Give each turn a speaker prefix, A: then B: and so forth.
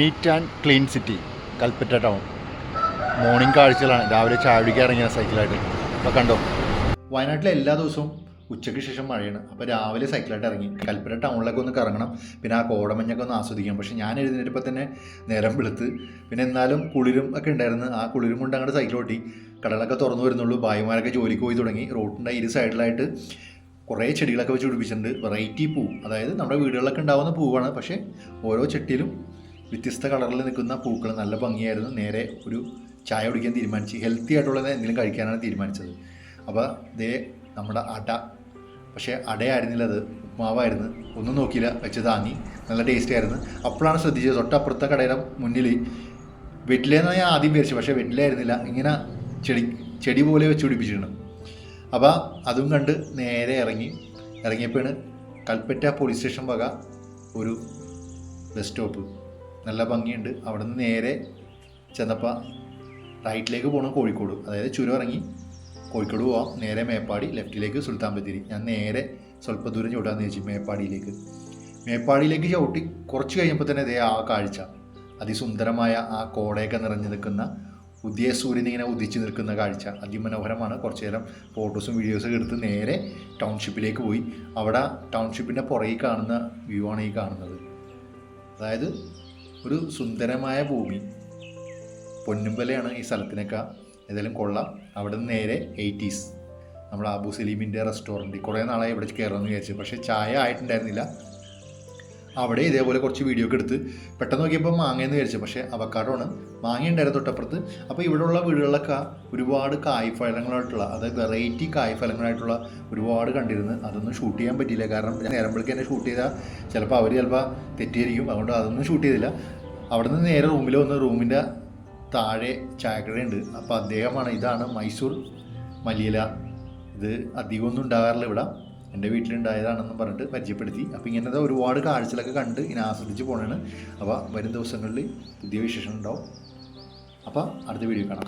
A: Neat and clean city Kalpetta town. Morning കാഴ്ചകളാണ്. രാവിലെ ചായ കുടിക്കാൻ ഇറങ്ങിയ സൈക്കിളായിട്ട്. അപ്പോൾ കണ്ടോ, വയനാട്ടിലെ എല്ലാ ദിവസവും ഉച്ചയ്ക്ക് ശേഷം മഴയാണ്. അപ്പോൾ രാവിലെ സൈക്കിളായിട്ട് ഇറങ്ങി കൽപ്പറ്റ ടൗണിലൊക്കെ ഒന്ന് കറങ്ങണം, പിന്നെ ആ കോടമഞ്ഞൊക്കെ ഒന്ന് ആസ്വദിക്കാം. പക്ഷേ ഞാൻ എഴുന്നേറ്റപ്പോൾ തന്നെ നേരം വെളുത്ത്, പിന്നെ എന്നാലും കുളിരും ഒക്കെ ഉണ്ടായിരുന്നു. ആ കുളിരും കൊണ്ട് അങ്ങോട്ട് സൈക്കിൾ ഓട്ടി. കടകളൊക്കെ തുറന്നു വരുന്നുള്ളൂ, ഭായിമാരൊക്കെ ജോലിക്ക് പോയി തുടങ്ങി. റോഡിൻ്റെ ഇരു സൈഡിലായിട്ട് കുറേ ചെടികളൊക്കെ വെച്ച് പിടിപ്പിച്ചിട്ടുണ്ട്. വെറൈറ്റി പൂ, അതായത് നമ്മുടെ വീടുകളിലൊക്കെ ഉണ്ടാകുന്ന പൂവാണ്, പക്ഷേ ഓരോ ചെട്ടിയിലും വ്യത്യസ്ത കളറിൽ നിൽക്കുന്ന പൂക്കൾ നല്ല ഭംഗിയായിരുന്നു. നേരെ ഒരു ചായ കുടിക്കാൻ തീരുമാനിച്ച്, ഹെൽത്തി ആയിട്ടുള്ള എന്തെങ്കിലും കഴിക്കാനാണ് തീരുമാനിച്ചത്. അപ്പോൾ ദേ നമ്മുടെ അട, പക്ഷേ അടയായിരുന്നില്ല, അത് ഉപ്മാവായിരുന്നു. ഒന്നും നോക്കിയില്ല, വെച്ച് താങ്ങി. നല്ല ടേസ്റ്റ് ആയിരുന്നു. അപ്പോഴാണ് ശ്രദ്ധിച്ചത്, തൊട്ടപ്പുറത്തെ കടയുടെ മുന്നിൽ വെറ്റിലേന്ന് ഞാൻ ആദ്യം വിചാരിച്ചു, പക്ഷേ വെറ്റിലായിരുന്നില്ല, ഇങ്ങനെ ചെടി പോലെ വെച്ച് പിടിപ്പിച്ചിട്ടുണ്ട്. അപ്പോൾ അതും കണ്ട് നേരെ ഇറങ്ങിയപ്പോഴാണ് കൽപ്പറ്റ പോലീസ് സ്റ്റേഷൻ വക ഒരു ബസ് സ്റ്റോപ്പ്. നല്ല ഭംഗിയുണ്ട്. അവിടെ നിന്ന് നേരെ ചെന്നപ്പോൾ റൈറ്റിലേക്ക് പോകണം കോഴിക്കോട്, അതായത് ചുരം ഇറങ്ങി കോഴിക്കോട് പോവാം. നേരെ മേപ്പാടി, ലെഫ്റ്റിലേക്ക് സുൽത്താൻ ബത്തേരി. ഞാൻ നേരെ സ്വല്പ ദൂരം ചവിട്ടാന്ന് ചോദിച്ചു മേപ്പാടിയിലേക്ക് ചവിട്ടി കുറച്ച് കഴിഞ്ഞപ്പോൾ തന്നെ അതേ ആ കാഴ്ച, അതിസുന്ദരമായ ആ കോടയൊക്കെ നിറഞ്ഞു നിൽക്കുന്ന ഉദയ സൂര്യൻ ഇങ്ങനെ ഉദിച്ച് നിൽക്കുന്ന കാഴ്ച അതിമനോഹരമാണ്. കുറച്ച് നേരം ഫോട്ടോസും വീഡിയോസൊക്കെ എടുത്ത് നേരെ ടൗൺഷിപ്പിലേക്ക് പോയി. അവിടെ ടൗൺഷിപ്പിൻ്റെ പുറകിൽ കാണുന്ന വ്യൂ ആണ് ഈ കാണുന്നത്. അതായത് ഒരു സുന്ദരമായ ഭൂമി, പൊന്നുമ്പലയാണ് ഈ സ്ഥലത്തിനൊക്കെ. ഏതായാലും കൊള്ളാം. അവിടെ നിന്ന് നേരെ 80s നമ്മുടെ അബു സലീമിൻ്റെ റെസ്റ്റോറൻറ്റ്. കുറേ നാളായി ഇവിടെ കയറണമെന്ന് വിചാരിച്ചു, പക്ഷേ ചായ ആയിട്ടുണ്ടായിരുന്നില്ല. അവിടെ ഇതേപോലെ കുറച്ച് വീഡിയോ ഒക്കെ എടുത്ത് പെട്ടെന്ന് നോക്കിയപ്പോൾ മാങ്ങയെന്ന് വിചാരിച്ചു, പക്ഷേ അവക്കാഡോണ്. മാങ്ങ ഉണ്ടായിരുന്നു തൊട്ടപ്പുറത്ത്. അപ്പോൾ ഇവിടെയുള്ള വീടുകളിലൊക്കെ ഒരുപാട് കായ്ഫലങ്ങളായിട്ടുള്ള, അതായത് വെറൈറ്റി കായ്ഫലങ്ങളായിട്ടുള്ള ഒരുപാട് കണ്ടിരുന്നു. അതൊന്നും ഷൂട്ട് ചെയ്യാൻ പറ്റിയില്ല, കാരണം നേരമ്പോഴേക്ക് തന്നെ ഷൂട്ട് ചെയ്താൽ ചിലപ്പോൾ അവർ തെറ്റിയിരിക്കും. അതുകൊണ്ട് അതൊന്നും ഷൂട്ട് ചെയ്തില്ല. അവിടെ നിന്ന് നേരെ റൂമിൽ വന്ന് റൂമിൻ്റെ താഴെ ചായക്കടയുണ്ട്. അപ്പോൾ അദ്ദേഹമാണ്, ഇതാണ് മൈസൂർ മല്ലിയില. ഇത് അധികമൊന്നും ഉണ്ടാകാറില്ല ഇവിടെ, എൻ്റെ വീട്ടിലുണ്ടായതാണെന്ന് പറഞ്ഞിട്ട് പരിചയപ്പെടുത്തി. അപ്പോൾ ഇങ്ങനത്തെ ഒരുപാട് കാഴ്ചകളൊക്കെ കണ്ട് ഇങ്ങനെ ആസ്വദിച്ച് പോകണതാണ്. അപ്പോൾ വരും ദിവസങ്ങളിൽ പുതിയ വിശേഷം ഉണ്ടാവും. അപ്പോൾ അടുത്ത വീഡിയോ കാണാം.